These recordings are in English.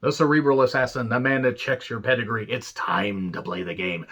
the cerebral assassin, the man that checks your pedigree. It's time to play the game.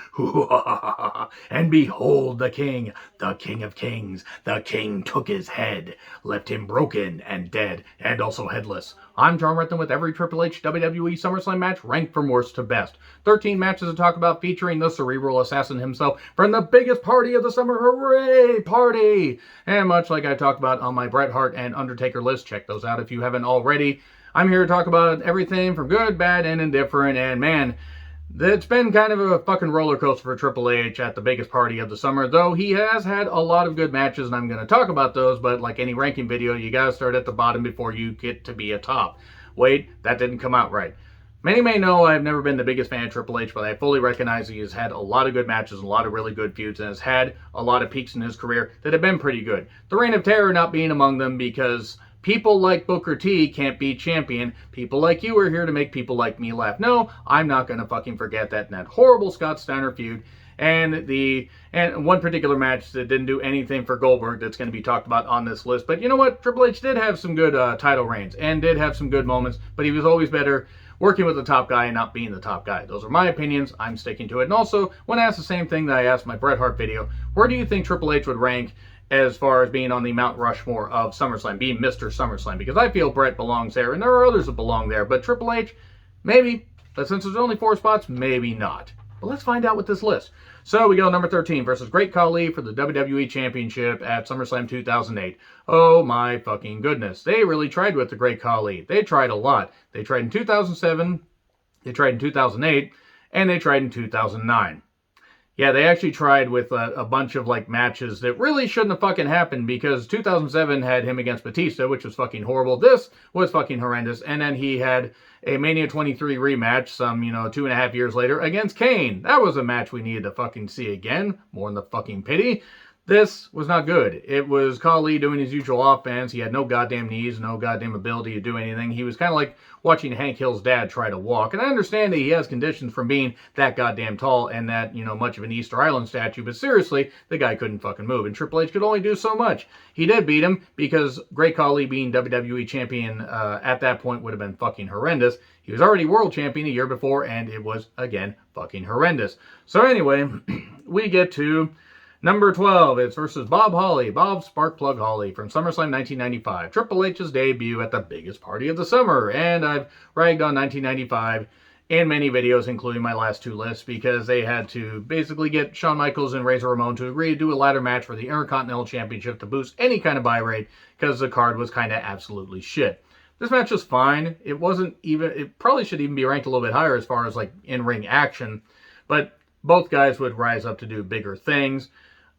And behold the king of kings. The king took his head, left him broken and dead, and also headless. I'm John Retton with every Triple H WWE SummerSlam match ranked from worst to best. 13 matches to talk about featuring the cerebral assassin himself from the biggest party of the summer. Hooray! Party! And much like I talked about on my Bret Hart and Undertaker list, check those out if you haven't already. I'm here to talk about everything from good, bad, and indifferent, and man, it's been kind of a fucking roller coaster for Triple H at the biggest party of the summer, though he has had a lot of good matches, and I'm going to talk about those, but like any ranking video, you gotta start at the bottom before you get to be a top. Wait, that didn't come out right. Many may know I've never been the biggest fan of Triple H, but I fully recognize he has had a lot of good matches, a lot of really good feuds, and has had a lot of peaks in his career that have been pretty good. The Reign of Terror not being among them because people like Booker T can't be champion. People like you are here to make people like me laugh. No, I'm not going to fucking forget that horrible Scott Steiner feud and one particular match that didn't do anything for Goldberg that's going to be talked about on this list. But you know what? Triple H did have some good title reigns and did have some good moments, but he was always better working with the top guy and not being the top guy. Those are my opinions. I'm sticking to it. And also, when I asked the same thing that I asked my Bret Hart video, where do you think Triple H would rank as far as being on the Mount Rushmore of SummerSlam, being Mr. SummerSlam? Because I feel Bret belongs there, and there are others that belong there, but Triple H, maybe. But since there's only 4 spots, maybe not. But let's find out with this list. So we go number 13 versus Great Collee for the WWE Championship at SummerSlam 2008. Oh my fucking goodness. They really tried with the Great Collee. They tried a lot. They tried in 2007, they tried in 2008, and they tried in 2009. Yeah, they actually tried with a bunch of like matches that really shouldn't have fucking happened, because 2007 had him against Batista, which was fucking horrible. This was fucking horrendous. And then he had a Mania 23 rematch some, 2.5 years later against Kane. That was a match we needed to fucking see again. More than the fucking pity. This was not good. It was Collee doing his usual offense. He had no goddamn knees, no goddamn ability to do anything. He was kind of like watching Hank Hill's dad try to walk. And I understand that he has conditions from being that goddamn tall and that, much of an Easter Island statue. But seriously, the guy couldn't fucking move. And Triple H could only do so much. He did beat him because Great Collee being WWE champion at that point would have been fucking horrendous. He was already world champion a year before, and it was, again, fucking horrendous. So anyway, we get to number 12, it's versus Bob Sparkplug Holly from SummerSlam 1995. Triple H's debut at the biggest party of the summer. And I've ragged on 1995 in many videos, including my last 2 lists, because they had to basically get Shawn Michaels and Razor Ramon to agree to do a ladder match for the Intercontinental Championship to boost any kind of buy rate, because the card was kind of absolutely shit. This match was fine. It probably should even be ranked a little bit higher as far as like in-ring action, but both guys would rise up to do bigger things.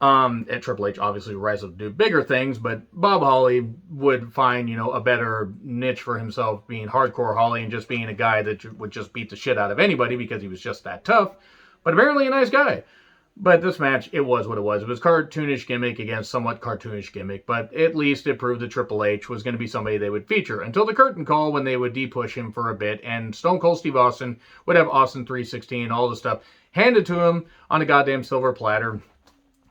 At Triple H obviously would rise up to do bigger things, but Bob Holly would find, a better niche for himself, being hardcore Holly and just being a guy that would just beat the shit out of anybody because he was just that tough, but apparently a nice guy. But this match, it was what it was. It was cartoonish gimmick against somewhat cartoonish gimmick, but at least it proved that Triple H was going to be somebody they would feature until the curtain call, when they would de-push him for a bit, and Stone Cold Steve Austin would have Austin 316 and all the stuff handed to him on a goddamn silver platter,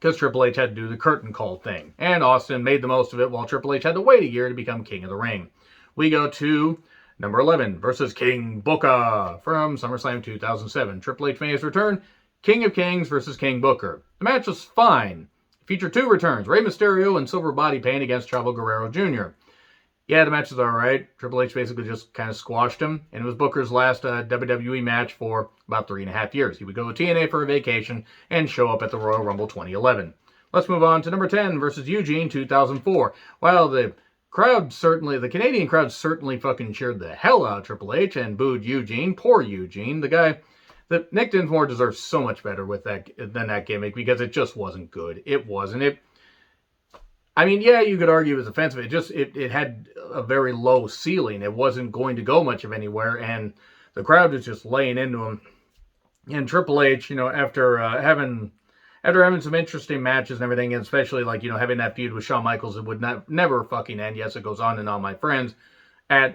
because Triple H had to do the curtain call thing. And Austin made the most of it, while Triple H had to wait a year to become King of the Ring. We go to number 11 versus King Booker from SummerSlam 2007. Triple H made his return. King of Kings versus King Booker. The match was fine. It featured 2 returns, Rey Mysterio and Silver Body Pain against Chavo Guerrero Jr. Yeah, the match was alright. Triple H basically just kind of squashed him, and it was Booker's last WWE match for about 3.5 years. He would go to TNA for a vacation and show up at the Royal Rumble 2011. Let's move on to number 10 versus Eugene 2004. While the Canadian crowd certainly fucking cheered the hell out of Triple H and booed Eugene, poor Eugene, the guy that Nick Dinsmore deserves so much better than that gimmick, because it just wasn't good. It wasn't. I mean, yeah, you could argue it was offensive. It had a very low ceiling. It wasn't going to go much of anywhere, and the crowd was just laying into him. And Triple H, after having some interesting matches and everything, and especially like, having that feud with Shawn Michaels, it would never fucking end. Yes, it goes on and on, my friends. At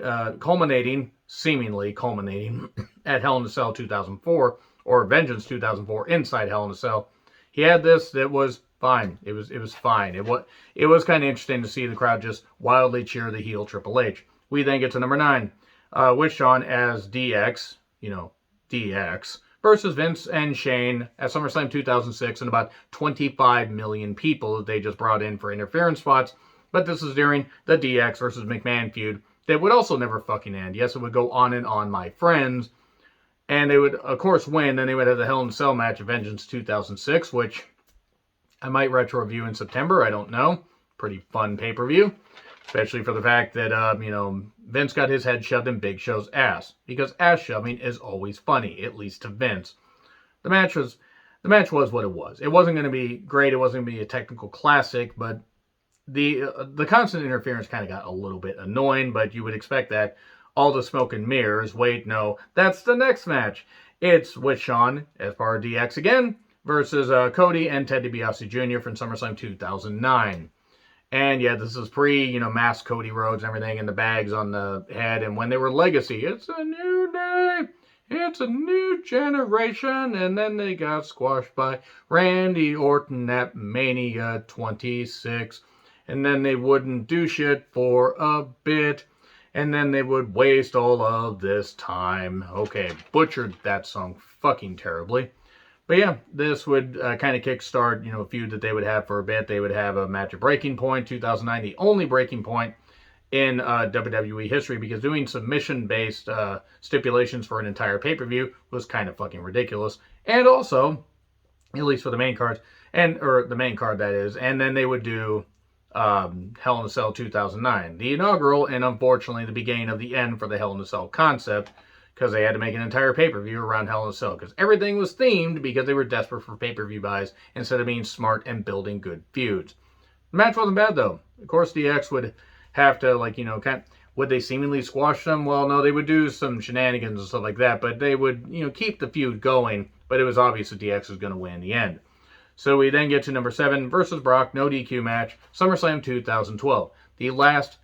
seemingly culminating at Hell in a Cell 2004, or Vengeance 2004 inside Hell in a Cell. He had this that was fine. It was fine. It was kind of interesting to see the crowd just wildly cheer the heel Triple H. We then get to number 9. with Shawn as DX, DX, versus Vince and Shane at SummerSlam 2006 and about 25 million people that they just brought in for interference spots. But this is during the DX versus McMahon feud that would also never fucking end. Yes, it would go on and on, my friends. And they would, of course, win. Then they would have the Hell in a Cell match of Vengeance 2006, which I might retro review in September. I don't know. Pretty fun pay-per-view. Especially for the fact that, Vince got his head shoved in Big Show's ass. Because ass shoving is always funny, at least to Vince. The match was what it was. It wasn't going to be great. It wasn't going to be a technical classic, but the constant interference kind of got a little bit annoying, but you would expect that. All the smoke and mirrors. Wait, no, that's the next match. It's with Shawn as part of DX again versus Cody and Ted DiBiase Jr. from SummerSlam 2009. And yeah, this is pre, masked Cody Rhodes and everything, and the bags on the head. And when they were Legacy, it's a new day. It's a new generation. And then they got squashed by Randy Orton at Mania 26. And then they wouldn't do shit for a bit. And then they would waste all of this time. Okay, butchered that song fucking terribly. But yeah, this would kind of kickstart, a feud that they would have for a bit. They would have a match at Breaking Point 2009, the only Breaking Point in WWE history, because doing submission-based stipulations for an entire pay-per-view was kind of fucking ridiculous. And also, at least for the main cards, or the main card that is, and then they would do Hell in a Cell 2009, the inaugural and unfortunately the beginning of the end for the Hell in a Cell concept, because they had to make an entire pay-per-view around Hell in a Cell, because everything was themed because they were desperate for pay-per-view buys instead of being smart and building good feuds. The match wasn't bad though. Of course, DX would have to would they seemingly squash them? Well, no, they would do some shenanigans and stuff like that, but they would keep the feud going. But it was obvious that DX was going to win in the end. So we then get to number 7 versus Brock, no DQ match, SummerSlam 2012. The last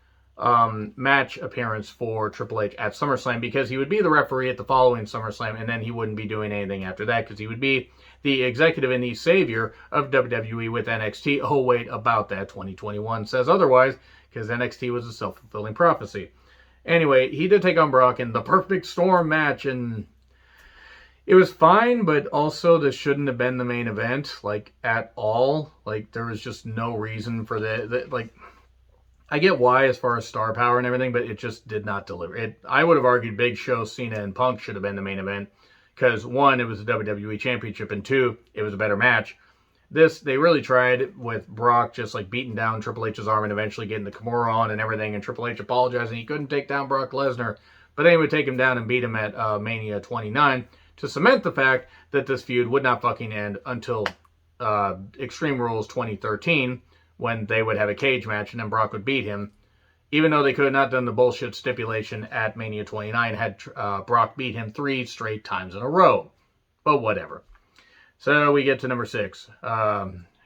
match appearance for Triple H at SummerSlam, because he would be the referee at the following SummerSlam, and then he wouldn't be doing anything after that, because he would be the executive and the savior of WWE with NXT. Oh, wait, about that. 2021 says otherwise, because NXT was a self-fulfilling prophecy. Anyway, he did take on Brock in the Perfect Storm match, and it was fine, but also this shouldn't have been the main event, at all. There was just no reason for that. I get why as far as star power and everything, but it just did not deliver. I would have argued Big Show, Cena, and Punk should have been the main event, because 1, it was the WWE Championship, and 2, it was a better match. They really tried with Brock just beating down Triple H's arm and eventually getting the Kimura on and everything, and Triple H apologizing he couldn't take down Brock Lesnar, but then he would take him down and beat him at Mania 29, to cement the fact that this feud would not fucking end until Extreme Rules 2013, when they would have a cage match and then Brock would beat him. Even though they could have not done the bullshit stipulation at Mania 29, had Brock beat him 3 straight times in a row. But whatever. So we get to number 6.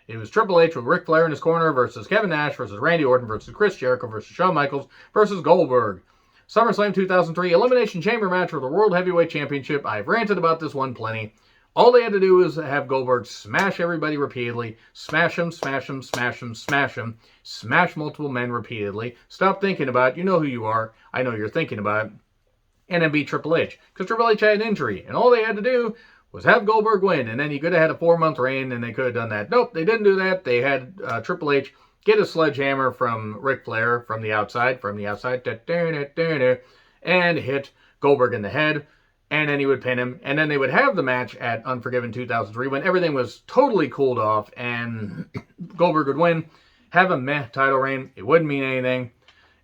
It was Triple H with Ric Flair in his corner versus Kevin Nash versus Randy Orton versus Chris Jericho versus Shawn Michaels versus Goldberg. SummerSlam 2003 Elimination Chamber match for the World Heavyweight Championship. I've ranted about this one plenty. All they had to do was have Goldberg smash everybody repeatedly. Smash him, smash him, smash him, smash him. Smash multiple men repeatedly. Stop thinking about it. You know who you are. I know you're thinking about it. And then beat Triple H. Because Triple H had an injury. And all they had to do was have Goldberg win. And then he could have had a 4-month reign and they could have done that. Nope, they didn't do that. They had Triple H get a sledgehammer from Ric Flair from the outside, and hit Goldberg in the head, and then he would pin him, and then they would have the match at Unforgiven 2003 when everything was totally cooled off, and Goldberg would win, have a meh title reign, it wouldn't mean anything,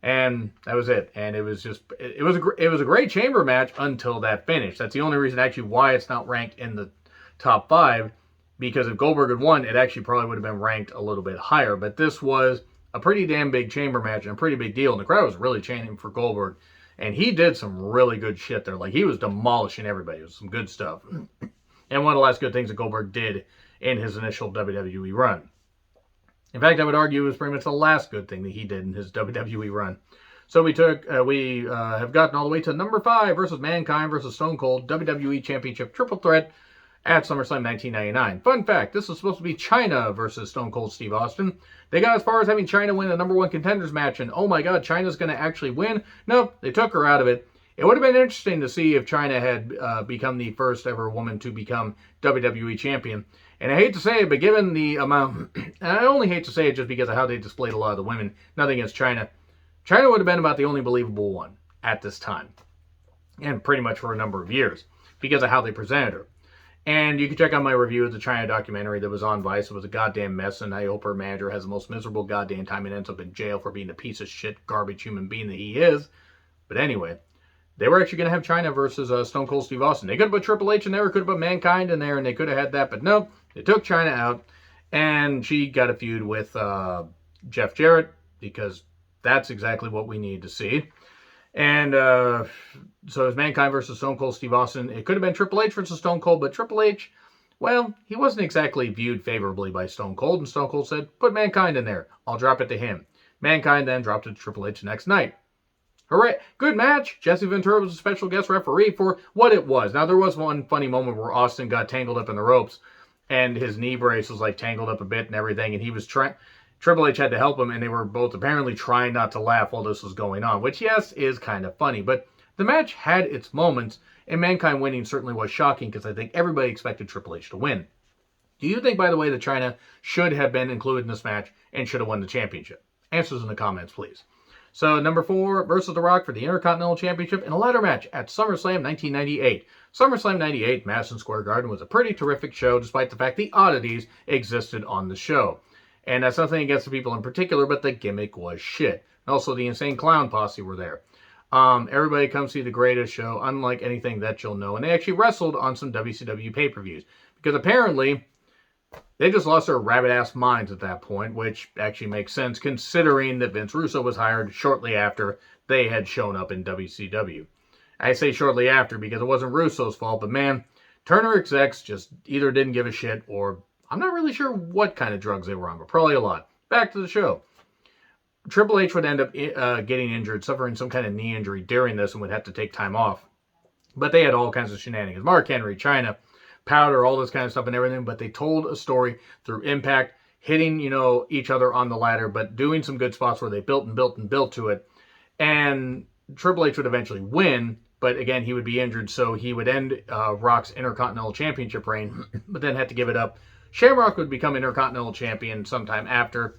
and that was it. And it was just, it was a great chamber match until that finish. That's the only reason actually why it's not ranked in the top 5. Because if Goldberg had won, it actually probably would have been ranked a little bit higher. But this was a pretty damn big chamber match and a pretty big deal. And the crowd was really chanting for Goldberg. And he did some really good shit there. He was demolishing everybody. It was some good stuff. And one of the last good things that Goldberg did in his initial WWE run. In fact, I would argue it was pretty much the last good thing that he did in his WWE run. So we have gotten all the way to number 5 versus Mankind versus Stone Cold WWE Championship Triple Threat at SummerSlam 1999. Fun fact, this was supposed to be China versus Stone Cold Steve Austin. They got as far as having China win a number 1 contenders match, and oh my god, China's going to actually win. Nope, they took her out of it. It would have been interesting to see if China had become the first ever woman to become WWE champion. And I hate to say it, but given the amount, and I only hate to say it just because of how they displayed a lot of the women, nothing against China, China would have been about the only believable one at this time. And pretty much for a number of years because of how they presented her. And you can check out my review of the China documentary that was on Vice. It was a goddamn mess, and I hope her manager has the most miserable goddamn time and ends up in jail for being a piece of shit, garbage human being that he is. But anyway, they were actually going to have China versus Stone Cold Steve Austin. They could have put Triple H in there, could have put Mankind in there, and they could have had that. But no, they took China out, and she got a feud with Jeff Jarrett because that's exactly what we need to see. And so it was Mankind versus Stone Cold Steve Austin. It could have been Triple H versus Stone Cold, but Triple H, well, he wasn't exactly viewed favorably by Stone Cold, and Stone Cold said, put Mankind in there. I'll drop it to him. Mankind then dropped it to Triple H the next night. Hooray! Good match. Jesse Ventura was a special guest referee for what it was. Now, there was one funny moment where Austin got tangled up in the ropes, and his knee brace was like tangled up a bit and everything, and he was trying... Triple H had to help him, and they were both apparently trying not to laugh while this was going on, which, yes, is kind of funny. But the match had its moments, and Mankind winning certainly was shocking because I think everybody expected Triple H to win. Do you think, by the way, that China should have been included in this match and should have won the championship? Answers in the comments, please. So, number 4, versus The Rock for the Intercontinental Championship in a ladder match at SummerSlam 1998. SummerSlam 98, Madison Square Garden, was a pretty terrific show, despite the fact the oddities existed on the show. And that's nothing against the people in particular, but the gimmick was shit. Also, the Insane Clown Posse were there. Everybody come see the greatest show, unlike anything that you'll know. And they actually wrestled on some WCW pay-per-views. Because apparently, they just lost their rabbit-ass minds at that point, which actually makes sense, considering that Vince Russo was hired shortly after they had shown up in WCW. I say shortly after because it wasn't Russo's fault, but man, Turner execs just either didn't give a shit or... I'm not really sure what kind of drugs they were on, but probably a lot. Back to the show. Triple H would end up getting injured, suffering some kind of knee injury during this, and would have to take time off. But they had all kinds of shenanigans. Mark Henry, China, Powder, all this kind of stuff and everything. But they told a story through Impact, hitting, each other on the ladder, but doing some good spots where they built and built and built to it. And Triple H would eventually win, but again, he would be injured, so he would end Rock's Intercontinental Championship reign, but then had to give it up. Shamrock would become Intercontinental Champion sometime after,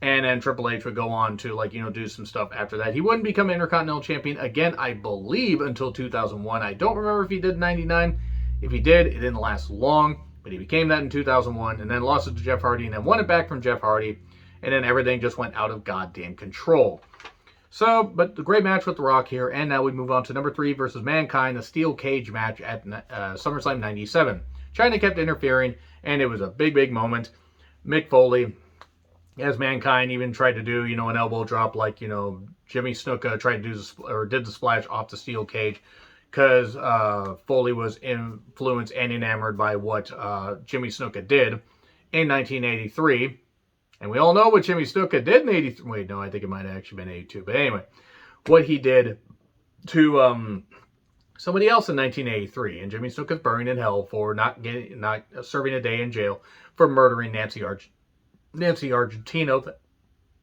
and then Triple H would go on to, do some stuff after that. He wouldn't become Intercontinental Champion again, I believe, until 2001. I don't remember if he did in 99. If he did, it didn't last long, but he became that in 2001, and then lost it to Jeff Hardy, and then won it back from Jeff Hardy, and then everything just went out of goddamn control. So, but the great match with The Rock here, and now we move on to number 3 versus Mankind, a steel cage match at SummerSlam 97. China kept interfering, and it was a big, big moment. Mick Foley, as Mankind, even tried to do, an elbow drop like, Jimmy Snuka tried to do, did the splash off the steel cage, because Foley was influenced and enamored by what Jimmy Snuka did in 1983. And we all know what Jimmy Snuka did in 83. Wait, no, I think it might have actually been 82. But anyway, what he did to somebody else in 1983, and Jimmy Snuka's buried in hell for not serving a day in jail for murdering Nancy Argentino.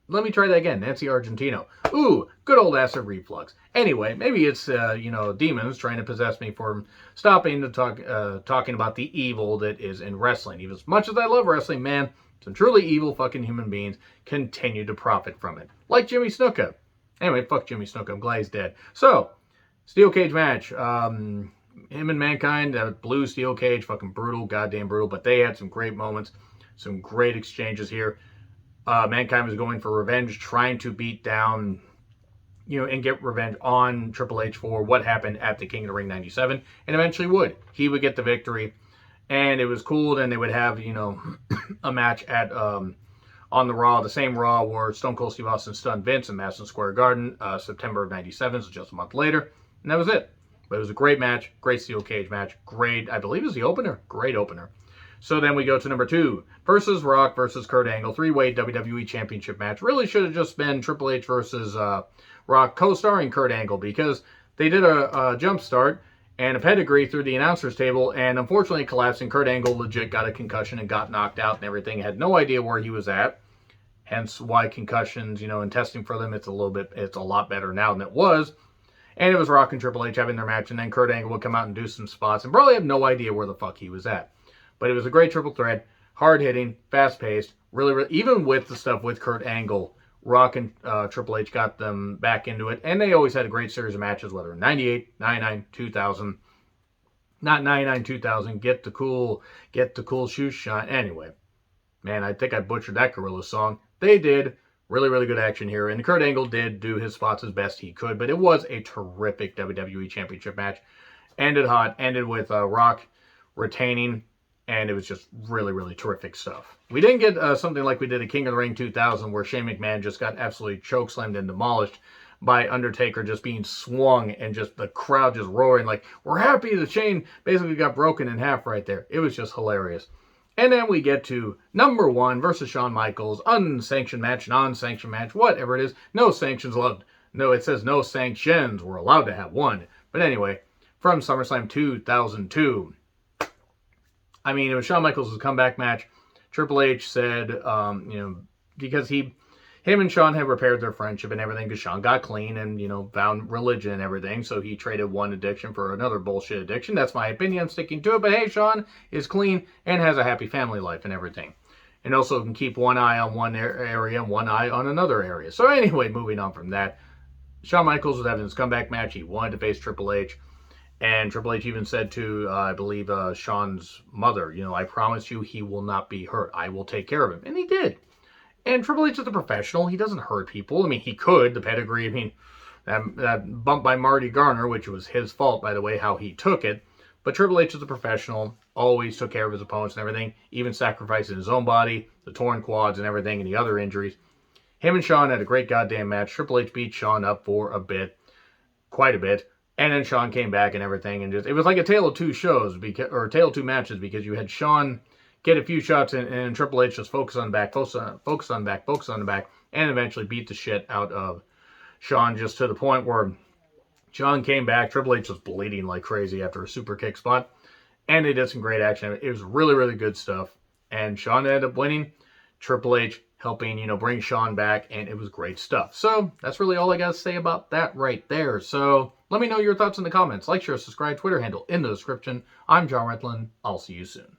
Let me try that again. Nancy Argentino. Ooh, good old acid reflux. Anyway, maybe it's demons trying to possess me for stopping to talking about the evil that is in wrestling. Even as much as I love wrestling, man, some truly evil fucking human beings continue to profit from it, like Jimmy Snuka. Anyway, fuck Jimmy Snuka. I'm glad he's dead. So, steel cage match. Him and Mankind, blue steel cage, fucking brutal, goddamn brutal. But they had some great moments, some great exchanges here. Mankind was going for revenge, trying to beat down, and get revenge on Triple H for what happened at the King of the Ring 97, and eventually would. He would get the victory, and it was cool. Then they would have, a match at on the Raw, the same Raw where Stone Cold Steve Austin stunned Vince in Madison Square Garden, September of 97, so just a month later, and that was it. But it was a great match, great steel cage match, great, I believe it was the opener, great opener. So then we go to number 2, versus Rock versus Kurt Angle, 3-way WWE Championship match. Really should have just been Triple H versus Rock, co-starring Kurt Angle, because they did a jump start and a pedigree through the announcer's table, and unfortunately collapsing. Kurt Angle legit got a concussion and got knocked out and everything. Had no idea where he was at. Hence why concussions, and testing for them, it's a lot better now than it was. And it was Rock and Triple H having their match, and then Kurt Angle would come out and do some spots, and probably have no idea where the fuck he was at. But it was a great triple threat, hard-hitting, fast-paced, really, even with the stuff with Kurt Angle, Rock and Triple H got them back into it, and they always had a great series of matches, whether 98, 99, 2000, not 99, 2000, get the cool shoe shine. Anyway, man, I think I butchered that Gorilla song. They did. Really good action here. And Kurt Angle did do his spots as best he could, but it was a terrific WWE Championship match. Ended hot, ended with Rock retaining, and it was just really terrific stuff. We didn't get something like we did at King of the Ring 2000, where Shane McMahon just got absolutely chokeslammed and demolished by Undertaker just being swung and just the crowd just roaring like, we're happy that Shane basically got broken in half right there. It was just hilarious. And then we get to number 1 versus Shawn Michaels, unsanctioned match, non-sanctioned match, whatever it is. No sanctions allowed. No, it says no sanctions. We're allowed to have one. But anyway, from SummerSlam 2002. I mean, it was Shawn Michaels' comeback match. Triple H said, because him and Shawn had repaired their friendship and everything, because Shawn got clean and, found religion and everything, so he traded one addiction for another bullshit addiction. That's my opinion. I'm sticking to it, but hey, Shawn is clean and has a happy family life and everything. And also can keep one eye on one area and one eye on another area. So anyway, moving on from that, Shawn Michaels was having his comeback match. He wanted to face Triple H. And Triple H even said to, I believe, Shawn's mother, I promise you he will not be hurt. I will take care of him. And he did. And Triple H is a professional. He doesn't hurt people. I mean, he could. The pedigree, that bump by Marty Garner, which was his fault, by the way, how he took it. But Triple H is a professional. Always took care of his opponents and everything. Even sacrificing his own body, the torn quads and everything, and the other injuries. Him and Shawn had a great goddamn match. Triple H beat Shawn up for a bit. Quite a bit. And then Shawn came back and everything. And it was like a tale of two shows, or a tale of two matches, because you had Shawn get a few shots and Triple H just focus on the back, and eventually beat the shit out of Shawn, just to the point where Shawn came back. Triple H was bleeding like crazy after a super kick spot, and they did some great action. It was really good stuff, and Shawn ended up winning. Triple H helping, bring Shawn back, and it was great stuff. So that's really all I got to say about that right there. So let me know your thoughts in the comments. Like, share, subscribe, Twitter handle in the description. I'm John Retlin. I'll see you soon.